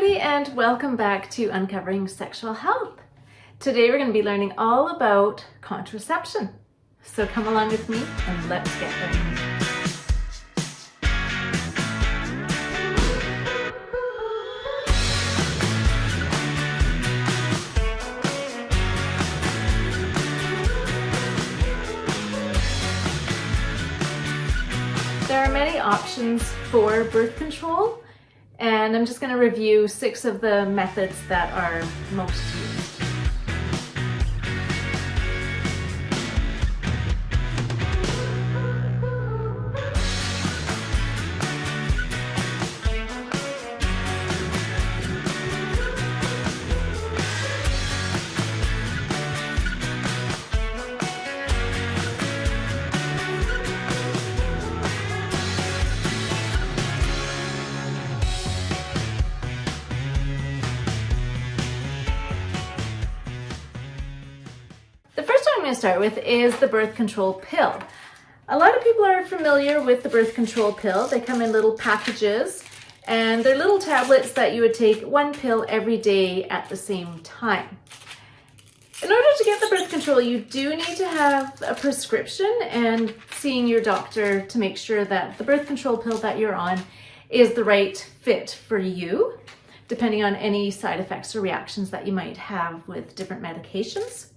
everybody, and welcome back to Uncovering Sexual Health. Today we're going to be learning all about contraception. So come along with me and let's get there. There are many options for birth control, and I'm just going to review 6 of the methods that are most used. The first one I'm going to start with is the birth control pill. A lot of people are familiar with the birth control pill. They come in little packages, and they're little tablets that you would take 1 pill every day at the same time. In order to get the birth control, you do need to have a prescription and seeing your doctor to make sure that the birth control pill that you're on is the right fit for you, depending on any side effects or reactions that you might have with different medications.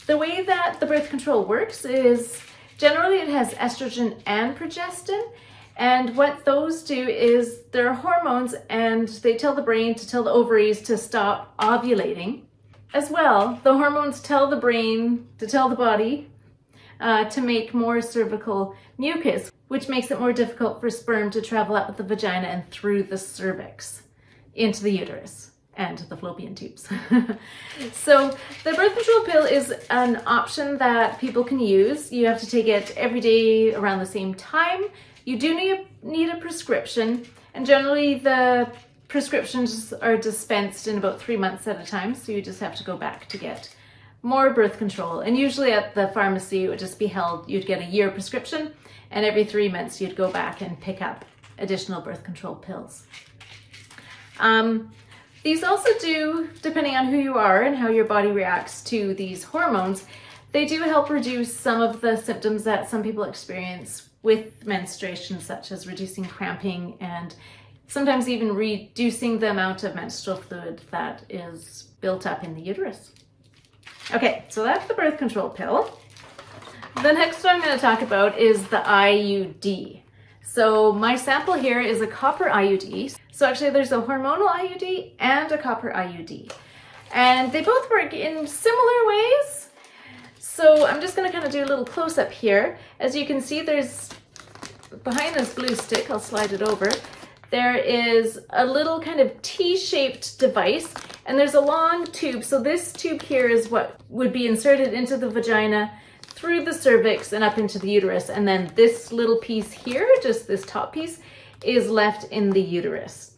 The way that the birth control works is generally it has estrogen and progestin, and what those do is they're hormones and they tell the brain to tell the ovaries to stop ovulating. As well, the hormones tell the brain to tell the body to make more cervical mucus, which makes it more difficult for sperm to travel up the vagina and through the cervix into the uterus and the fallopian tubes. So the birth control pill is an option that people can use. You have to take it every day around the same time. You do need a prescription, and generally the prescriptions are dispensed in about 3 months at a time, so you just have to go back to get more birth control. And usually at the pharmacy it would just be held, you'd get a year prescription, and every 3 months you'd go back and pick up additional birth control pills. These also do, depending on who you are and how your body reacts to these hormones, they do help reduce some of the symptoms that some people experience with menstruation, such as reducing cramping and sometimes even reducing the amount of menstrual fluid that is built up in the uterus. Okay, so that's the birth control pill. The next one I'm going to talk about is the IUD. So my sample here is a copper IUD. So actually there's a hormonal IUD and a copper IUD. And they both work in similar ways. So I'm just going to kind of do a little close-up here. As you can see, there's, behind this blue stick, I'll slide it over, there is a little kind of T-shaped device, and there's a long tube. So this tube here is what would be inserted into the vagina, through the cervix and up into the uterus, and then this little piece here, just this top piece, is left in the uterus.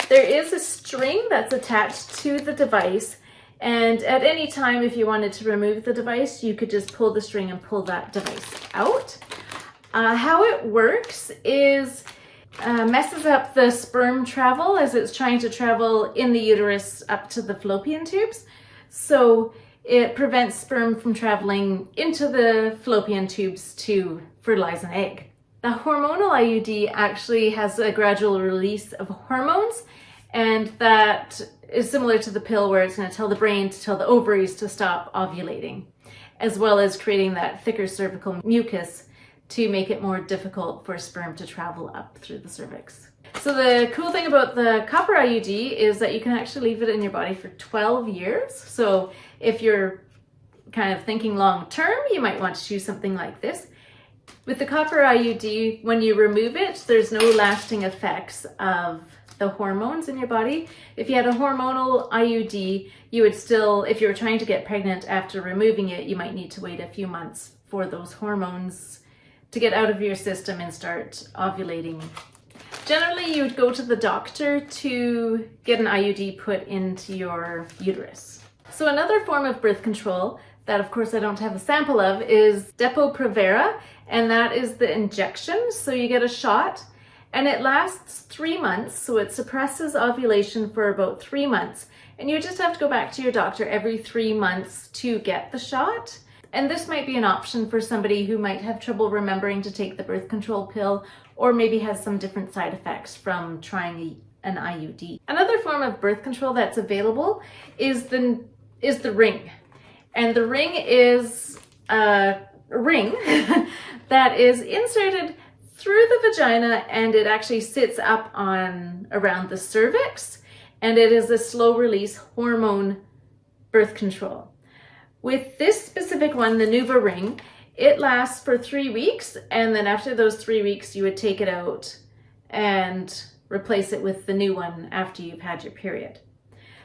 There is a string that's attached to the device, and at any time if you wanted to remove the device, you could just pull the string and pull that device out. How it works is messes up the sperm travel as it's trying to travel in the uterus up to the fallopian tubes. So it prevents sperm from traveling into the fallopian tubes to fertilize an egg. The hormonal IUD actually has a gradual release of hormones, and that is similar to the pill where it's going to tell the brain to tell the ovaries to stop ovulating, as well as creating that thicker cervical mucus to make it more difficult for sperm to travel up through the cervix. So the cool thing about the copper IUD is that you can actually leave it in your body for 12 years. So if you're kind of thinking long term, you might want to choose something like this. With the copper IUD, when you remove it, there's no lasting effects of the hormones in your body. If you had a hormonal IUD, you would still, if you were trying to get pregnant after removing it, you might need to wait a few months for those hormones to get out of your system and start ovulating. Generally, you would go to the doctor to get an IUD put into your uterus. So another form of birth control that, of course, I don't have a sample of is Depo-Provera, and that is the injection. So you get a shot And it lasts 3 months, so it suppresses ovulation for about 3 months. And you just have to go back to your doctor every 3 months to get the shot. And this might be an option for somebody who might have trouble remembering to take the birth control pill, or maybe has some different side effects from trying an IUD. Another form of birth control that's available is the ring. And the ring is a ring that is inserted through the vagina, and it actually sits up on around the cervix, and it is a slow release hormone birth control. With this specific one, the Nuva ring, it lasts for 3 weeks, and then after those 3 weeks you would take it out and replace it with the new one after you've had your period.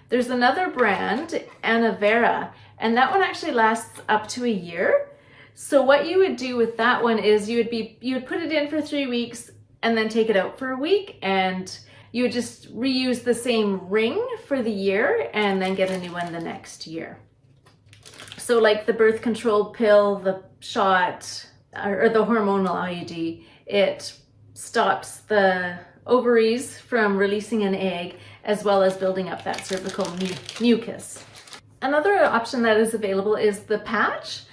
There's another brand, Anavera, and that one actually lasts up to a year. So what you would do with that one is you would put it in for 3 weeks and then take it out for a week, and you would just reuse the same ring for the year and then get a new one the next year. So like the birth control pill, the shot, or the hormonal IUD, it stops the ovaries from releasing an egg as well as building up that cervical mucus. Another option that is available is the patch.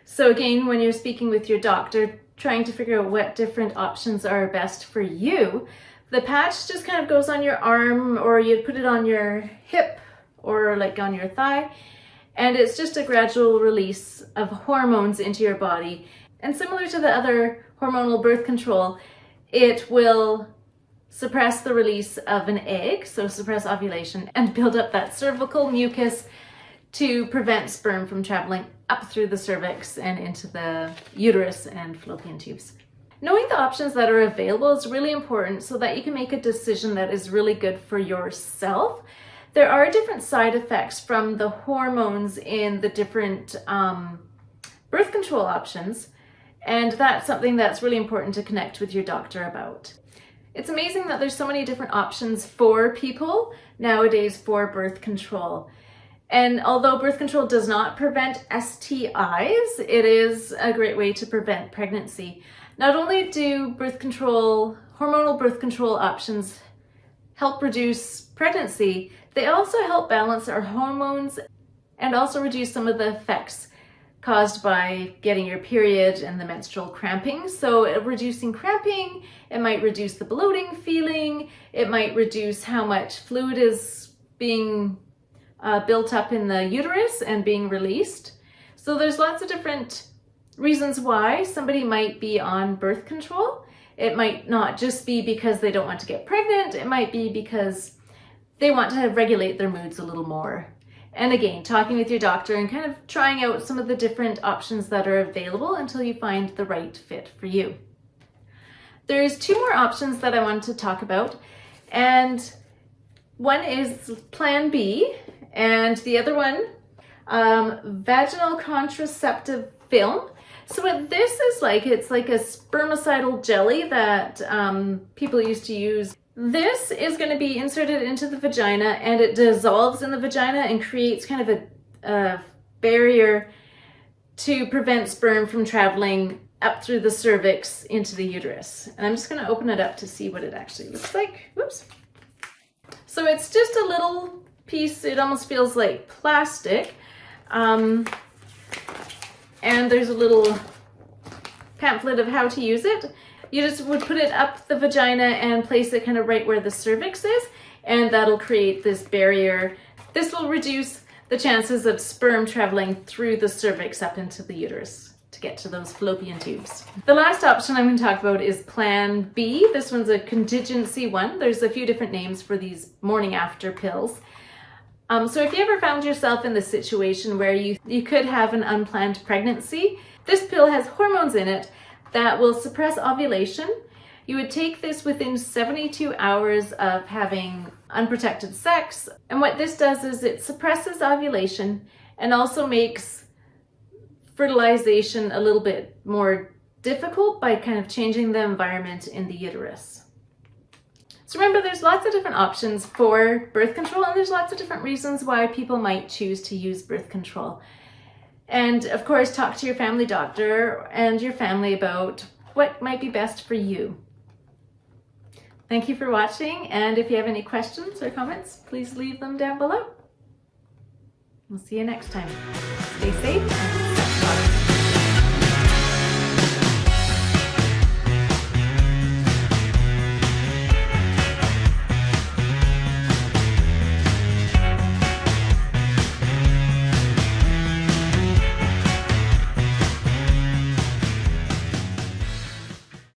So again, when you're speaking with your doctor, trying to figure out what different options are best for you, the patch just kind of goes on your arm, or you'd put it on your hip or like on your thigh, and it's just a gradual release of hormones into your body. And similar to the other hormonal birth control, it will suppress the release of an egg, so suppress ovulation, and build up that cervical mucus to prevent sperm from traveling up through the cervix and into the uterus and fallopian tubes. Knowing the options that are available is really important so that you can make a decision that is really good for yourself. There are different side effects from the hormones in the different birth control options, and that's something that's really important to connect with your doctor about. It's amazing that there's so many different options for people nowadays for birth control. And although birth control does not prevent STIs, it is a great way to prevent pregnancy. Not only do hormonal birth control options help reduce pregnancy, they also help balance our hormones and also reduce some of the effects caused by getting your period and the menstrual cramping. So reducing cramping, it might reduce the bloating feeling, it might reduce how much fluid is being built up in the uterus and being released. So there's lots of different reasons why somebody might be on birth control. It might not just be because they don't want to get pregnant, it might be because they want to regulate their moods a little more. And again, talking with your doctor and kind of trying out some of the different options that are available until you find the right fit for you. There's 2 more options that I wanted to talk about, and one is Plan B, and the other one, Vaginal Contraceptive Film. So what this is like, it's like a spermicidal jelly that people used to use. This is going to be inserted into the vagina, and it dissolves in the vagina and creates kind of a barrier to prevent sperm from traveling up through the cervix into the uterus. And I'm just going to open it up to see what it actually looks like. Whoops. So it's just a little piece, it almost feels like plastic. And there's a little pamphlet of how to use it. You just would put it up the vagina and place it kind of right where the cervix is, and that'll create this barrier. This will reduce the chances of sperm traveling through the cervix up into the uterus to get to those fallopian tubes. The last option I'm going to talk about is Plan B. This one's a contingency one. There's a few different names for these morning after pills. So if you ever found yourself in the situation where you could have an unplanned pregnancy, this pill has hormones in it that will suppress ovulation. You would take this within 72 hours of having unprotected sex. And what this does is it suppresses ovulation and also makes fertilization a little bit more difficult by kind of changing the environment in the uterus. So remember, there's lots of different options for birth control, and there's lots of different reasons why people might choose to use birth control. And of course, talk to your family doctor and your family about what might be best for you. Thank you for watching, and if you have any questions or comments, please leave them down below. We'll see you next time. Stay safe.